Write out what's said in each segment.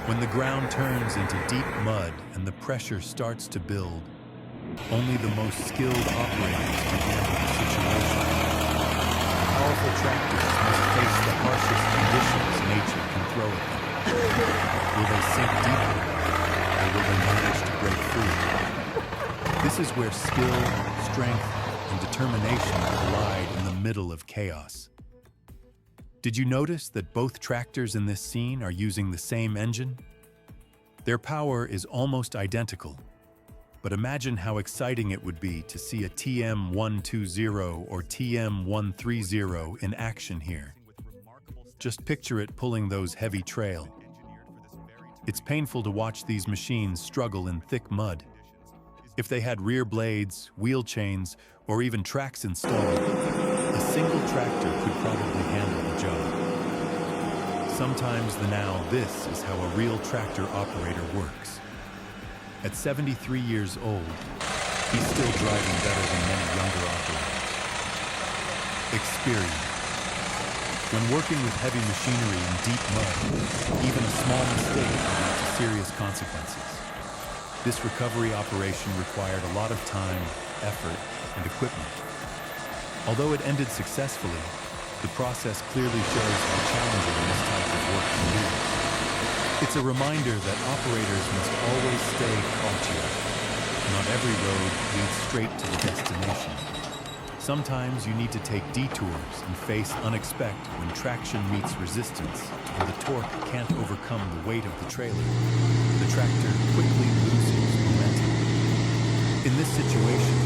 When the ground turns into deep mud and the pressure starts to build, only the most skilled operators can handle the situation. Powerful tractors must face the harshest conditions nature can throw at them. Will they sink deeper, or will they manage to break free? This is where skill, strength, and determination collide in the middle of chaos. Did you notice that both tractors in this scene are using the same engine? Their power is almost identical, but imagine how exciting it would be to see a TM120 or TM130 in action here. Just picture it pulling those heavy trail. It's painful to watch these machines struggle in thick mud. If they had rear blades, wheel chains, or even tracks installed, a single tractor could probably handle the job. Sometimes this is how a real tractor operator works. At 73 years old, he's still driving better than many younger operators. Experience. When working with heavy machinery in deep mud, even a small mistake can lead to serious consequences. This recovery operation required a lot of time, effort, and equipment. Although it ended successfully, the process clearly shows how challenging this type of work can be. It's a reminder that operators must always stay cautious. Not every road leads straight to the destination. Sometimes you need to take detours and face unexpected when traction meets resistance and the torque can't overcome the weight of the trailer. The tractor quickly loses momentum. In this situation,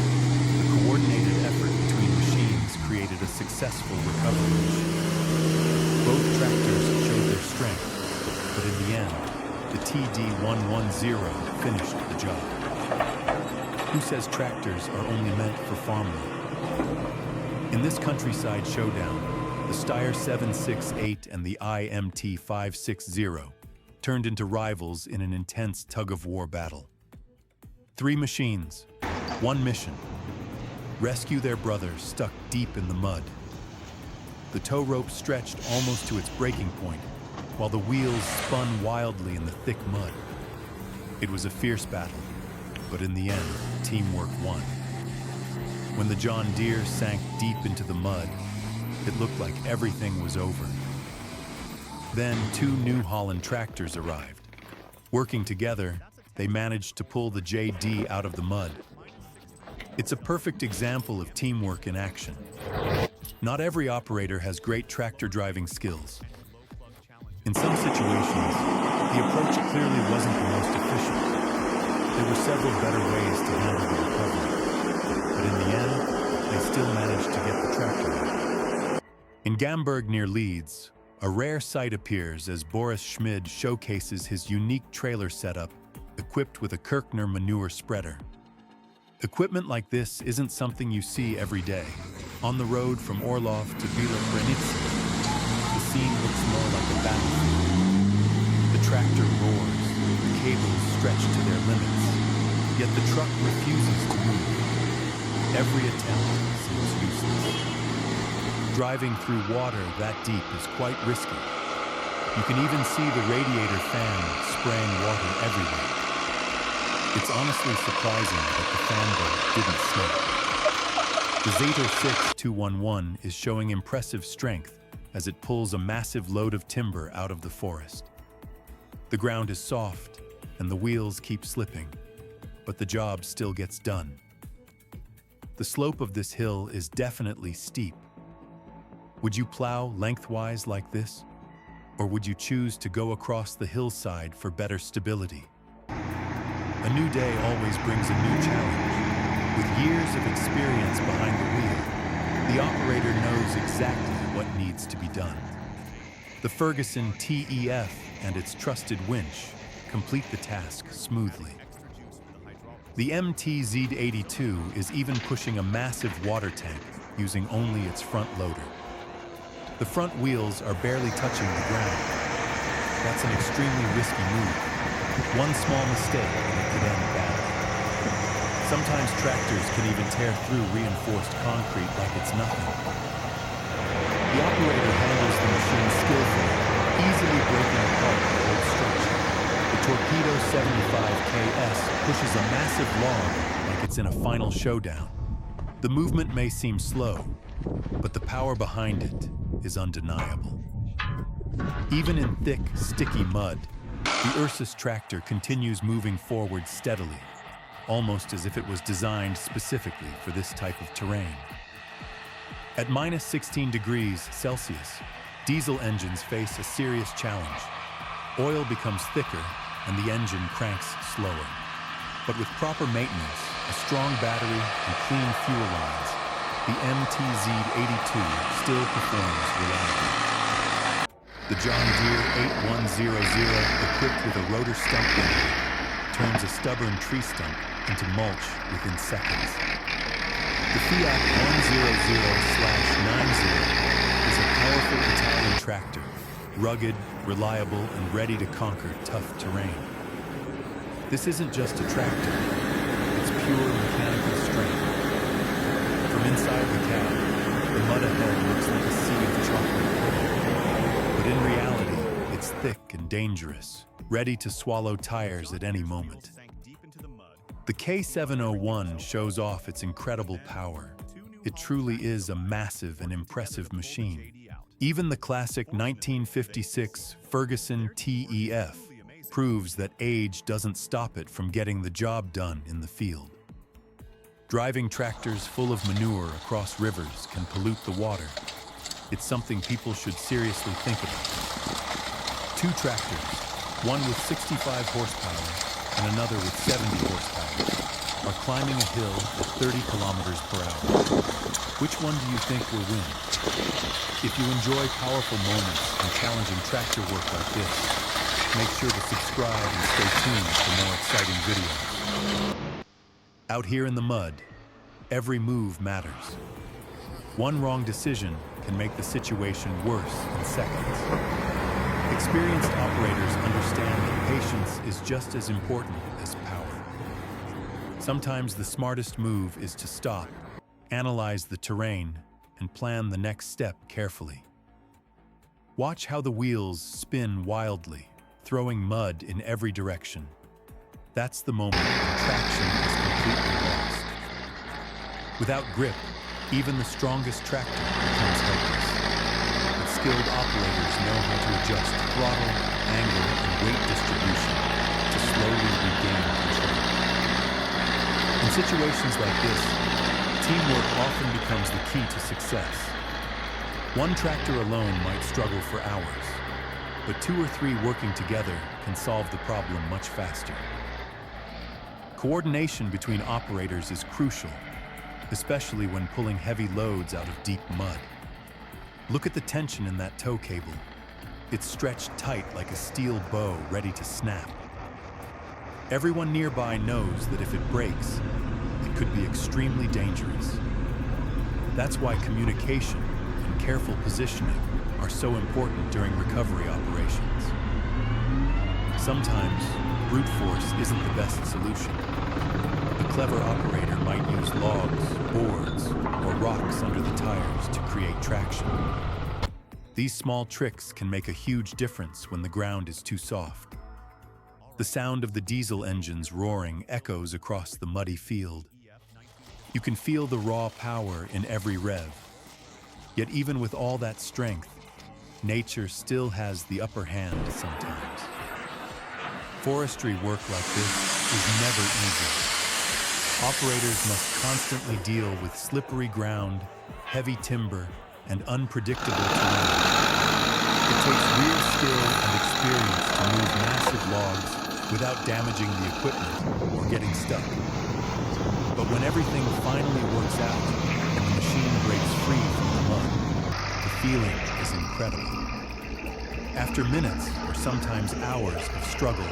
the coordinated effort between machines created a successful recovery mission. Both tractors showed their strength, but in the end, the TD110 finished the job. Who says tractors are only meant for farmland? In this countryside showdown, the Steyr 768 and the IMT 560 turned into rivals in an intense tug-of-war battle. 3 machines, 1 mission: rescue their brother stuck deep in the mud. The tow rope stretched almost to its breaking point, while the wheels spun wildly in the thick mud. It was a fierce battle, but in the end, teamwork won. When the John Deere sank deep into the mud, it looked like everything was over. Then 2 New Holland tractors arrived. Working together, they managed to pull the JD out of the mud. It's a perfect example of teamwork in action. Not every operator has great tractor driving skills. In some situations, the approach clearly wasn't the most efficient. There were several better ways to handle the recovery, but in the end, they still managed to get the tractor out. In Gamburg near Leeds, a rare sight appears as Boris Schmid showcases his unique trailer setup equipped with a Kirchner manure spreader. Equipment like this isn't something you see every day. On the road from Orlov to Vila Kranice, the scene looks more like a battlefield. The tractor roars, the cables stretch to their limits, yet the truck refuses to move. Every attempt seems useless. Driving through water that deep is quite risky. You can even see the radiator fan spraying water everywhere. It's honestly surprising that the fan bolt didn't snap. The Zato 6211 is showing impressive strength as it pulls a massive load of timber out of the forest. The ground is soft and the wheels keep slipping, but the job still gets done. The slope of this hill is definitely steep. Would you plow lengthwise like this? Or would you choose to go across the hillside for better stability? A new day always brings a new challenge. With years of experience behind the wheel, the operator knows exactly what needs to be done. The Ferguson TEF and its trusted winch complete the task smoothly. The MTZ82 is even pushing a massive water tank using only its front loader. The front wheels are barely touching the ground. That's an extremely risky move. One small mistake and it could end badly. Sometimes tractors can even tear through reinforced concrete like it's nothing. The operator handles the machine skillfully, easily breaking apart the whole structure. Torpedo 75KS pushes a massive log like it's in a final showdown. The movement may seem slow, but the power behind it is undeniable. Even in thick, sticky mud, the Ursus tractor continues moving forward steadily, almost as if it was designed specifically for this type of terrain. At minus 16 degrees Celsius, diesel engines face a serious challenge. Oil becomes thicker and the engine cranks slower. But with proper maintenance, a strong battery, and clean fuel lines, the MTZ-82 still performs reliably. The John Deere 8100, equipped with a rotor stump bender, turns a stubborn tree stump into mulch within seconds. The Fiat 100/90 is a powerful Italian tractor, rugged, reliable, and ready to conquer tough terrain. This isn't just a tractor, it's pure mechanical strength. From inside the cab, the mud ahead looks like a sea of chocolate pudding. But in reality, it's thick and dangerous, ready to swallow tires at any moment. The K701 shows off its incredible power. It truly is a massive and impressive machine. Even the classic 1956 Ferguson TEF proves that age doesn't stop it from getting the job done in the field. Driving tractors full of manure across rivers can pollute the water. It's something people should seriously think about. Two tractors, one with 65 horsepower and another with 70 horsepower, are climbing a hill at 30 kilometers per hour. Which one do you think will win? If you enjoy powerful moments and challenging tractor work like this, make sure to subscribe and stay tuned for more exciting videos. Out here in the mud, every move matters. One wrong decision can make the situation worse in seconds. Experienced operators understand that patience is just as important as power. Sometimes the smartest move is to stop, analyze the terrain, and plan the next step carefully. Watch how the wheels spin wildly, throwing mud in every direction. That's the moment when traction is completely lost. Without grip, even the strongest tractor becomes helpless. But skilled operators know how to adjust throttle, angle, and weight distribution to slowly regain control. In situations like this, teamwork often becomes the key to success. One tractor alone might struggle for hours, but two or three working together can solve the problem much faster. Coordination between operators is crucial, especially when pulling heavy loads out of deep mud. Look at the tension in that tow cable. It's stretched tight like a steel bow ready to snap. Everyone nearby knows that if it breaks, it could be extremely dangerous. That's why communication and careful positioning are so important during recovery operations. Sometimes, brute force isn't the best solution. A clever operator might use logs, boards, or rocks under the tires to create traction. These small tricks can make a huge difference when the ground is too soft. The sound of the diesel engines roaring echoes across the muddy field. You can feel the raw power in every rev. Yet even with all that strength, nature still has the upper hand sometimes. Forestry work like this is never easy. Operators must constantly deal with slippery ground, heavy timber, and unpredictable terrain. It takes real skill and experience to move massive logs without damaging the equipment or getting stuck. But when everything finally works out and the machine breaks free from the mud, the feeling is incredible. After minutes or sometimes hours of struggle,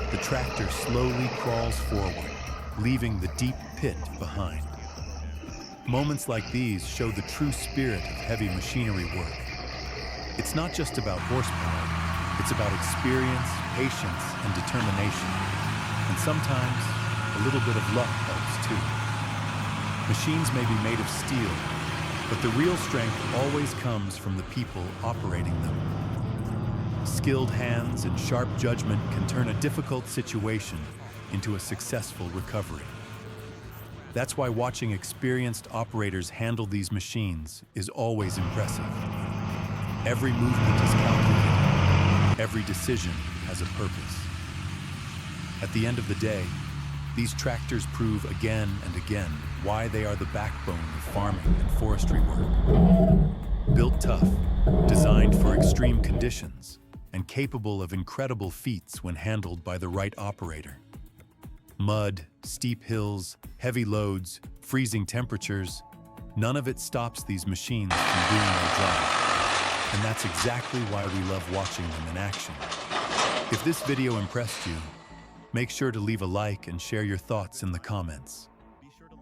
the tractor slowly crawls forward, leaving the deep pit behind. Moments like these show the true spirit of heavy machinery work. It's not just about horsepower, it's about experience, patience, and determination. And sometimes, a little bit of luck helps too. Machines may be made of steel, but the real strength always comes from the people operating them. Skilled hands and sharp judgment can turn a difficult situation into a successful recovery. That's why watching experienced operators handle these machines is always impressive. Every movement is calculated. Every decision has a purpose. At the end of the day, these tractors prove again and again why they are the backbone of farming and forestry work. Built tough, designed for extreme conditions, and capable of incredible feats when handled by the right operator. Mud, steep hills, heavy loads, freezing temperatures, none of it stops these machines from doing their job. And that's exactly why we love watching them in action. If this video impressed you, make sure to leave a like and share your thoughts in the comments.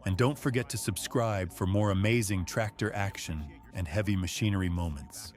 And don't forget to subscribe for more amazing tractor action and heavy machinery moments.